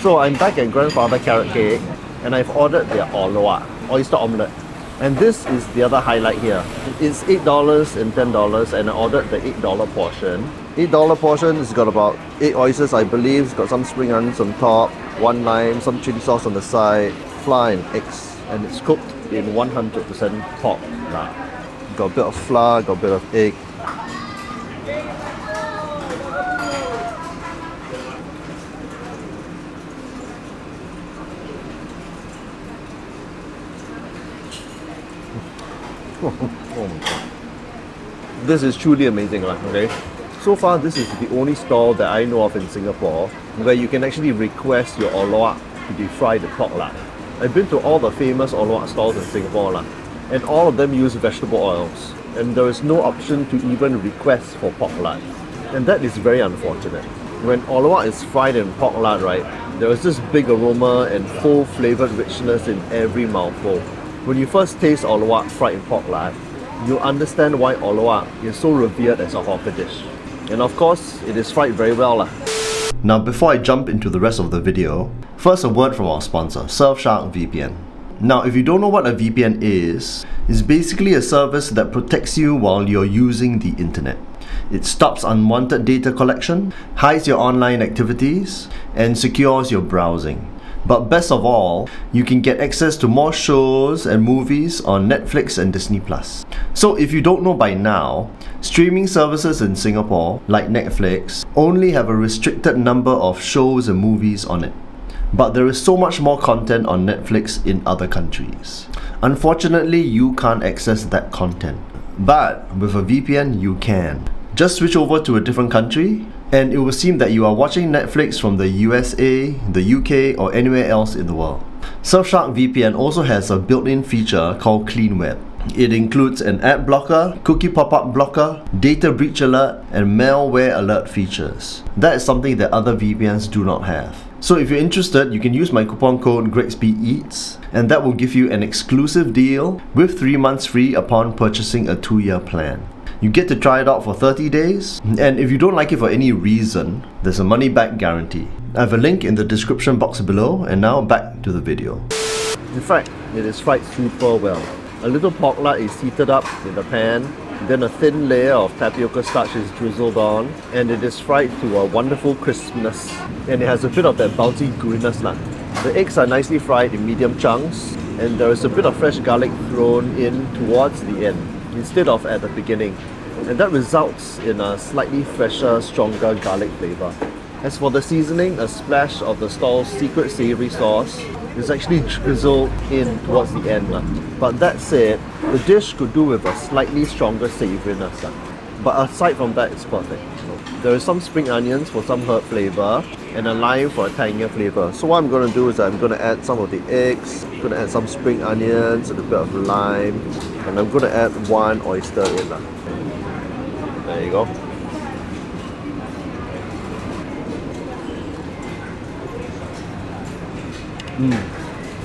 So I'm back at Grandfather Carrot Cake and I've ordered their luak, oyster omelette. And this is the other highlight here. It's $8 and $10 and I ordered the $8 portion. $8 portion has got about 8 oysters I believe. It's got some spring onions on top, 1 lime, some chili sauce on the side, flour and eggs. And it's cooked in 100% pork lard. Got a bit of flour, got a bit of egg. Oh my god. This is truly amazing, okay? So far, this is the only stall that I know of in Singapore where you can actually request your luak to be fried in pork lard. I've been to all the famous luak stalls in Singapore and all of them use vegetable oils. And there is no option to even request for pork lard. And that is very unfortunate. When luak is fried in pork lard, right, there is this big aroma and full flavoured richness in every mouthful. When you first taste luak fried in pork lard, you'll understand why luak is so revered as a hawker dish. And of course, it is fried very well. Now before I jump into the rest of the video, first a word from our sponsor, Surfshark VPN. Now if you don't know what a VPN is, it's basically a service that protects you while you're using the internet. It stops unwanted data collection, hides your online activities, and secures your browsing. But best of all, you can get access to more shows and movies on Netflix and Disney+. So if you don't know by now, streaming services in Singapore, like Netflix, only have a restricted number of shows and movies on it. But there is so much more content on Netflix in other countries. Unfortunately, you can't access that content. But with a VPN, you can. Just switch over to a different country, and it will seem that you are watching Netflix from the USA, the UK, or anywhere else in the world. Surfshark VPN also has a built-in feature called Clean Web. It includes an ad blocker, cookie pop-up blocker, data breach alert, and malware alert features. That is something that other VPNs do not have. So if you're interested, you can use my coupon code GREGSPEATS, and that will give you an exclusive deal with 3 months free upon purchasing a 2-year plan. You get to try it out for 30 days, and if you don't like it for any reason, there's a money-back guarantee. I have a link in the description box below, and now back to the video. In fact, it is fried super well. A little pork lard is heated up in the pan, then a thin layer of tapioca starch is drizzled on, and it is fried to a wonderful crispness, and it has a bit of that bouncy gooiness. The eggs are nicely fried in medium chunks, and there is a bit of fresh garlic thrown in towards the end, instead of at the beginning, and that results in a slightly fresher, stronger garlic flavour. As for the seasoning, a splash of the stall's secret savoury sauce is actually drizzled in towards the end. But that said, the dish could do with a slightly stronger savouriness. But aside from that, it's perfect. There is some spring onions for some herb flavour and a lime for a tangier flavour. So what I'm going to do is I'm going to add some of the eggs, I'm going to add some spring onions and a bit of lime, and I'm going to add 1 oyster in. There you go.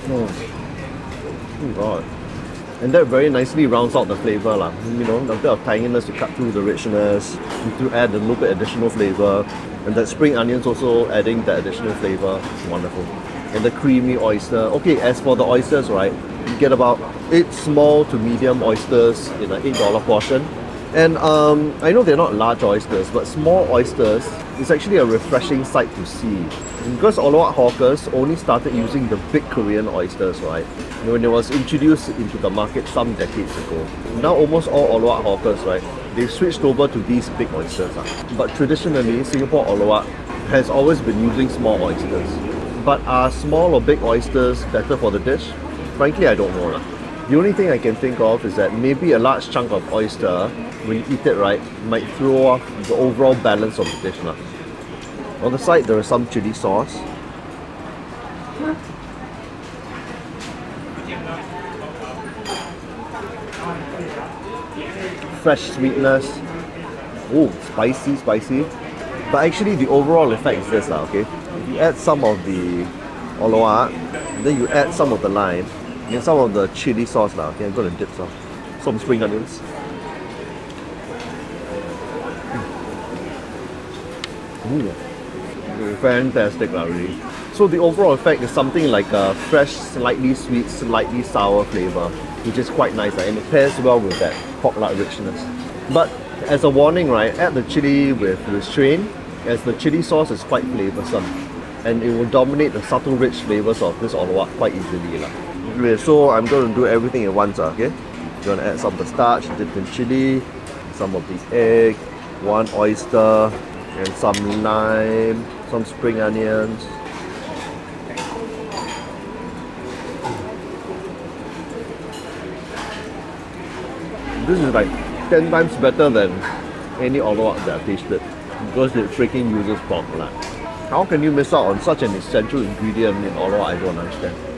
Oh god. And that very nicely rounds out the flavour. You know, a bit of tanginess to cut through the richness, to add a little bit additional flavour. And that spring onions also adding that additional flavour. It's wonderful. And the creamy oyster. Okay, as for the oysters, right, you get about 8 small to medium oysters in an $8 portion. And I know they're not large oysters, but small oysters is actually a refreshing sight to see. Because luak hawkers only started using the big Korean oysters, right, when it was introduced into the market some decades ago. Now almost all luak hawkers, right, they've switched over to these big oysters. But traditionally, Singapore luak has always been using small oysters. But are small or big oysters better for the dish? Frankly, I don't know. The only thing I can think of is that maybe a large chunk of oyster, when you eat it right, might throw off the overall balance of the dish. On the side, there is some chili sauce. Fresh sweetness. Oh, spicy. But actually, the overall effect is this, okay? If you add some of the luak, then you add some of the lime, and some of the chili sauce, okay? I'm going to dip some spring onions. Fantastic, really. So So the overall effect is something like a fresh, slightly sweet, slightly sour flavor, which is quite nice, and it pairs well with that pork lard richness. But as a warning, right, add the chili with restraint, as the chili sauce is quite flavoursome, and it will dominate the subtle rich flavours of this orloak quite easily. Okay, so I'm going to do everything at once, okay? I'm going to add some of the starch dipped in chili, some of the egg, 1 oyster, and some lime, some spring onions. This is like 10 times better than any orloak that I've tasted, because it freaking uses pork lard. How can you miss out on such an essential ingredient in orloak? I don't understand.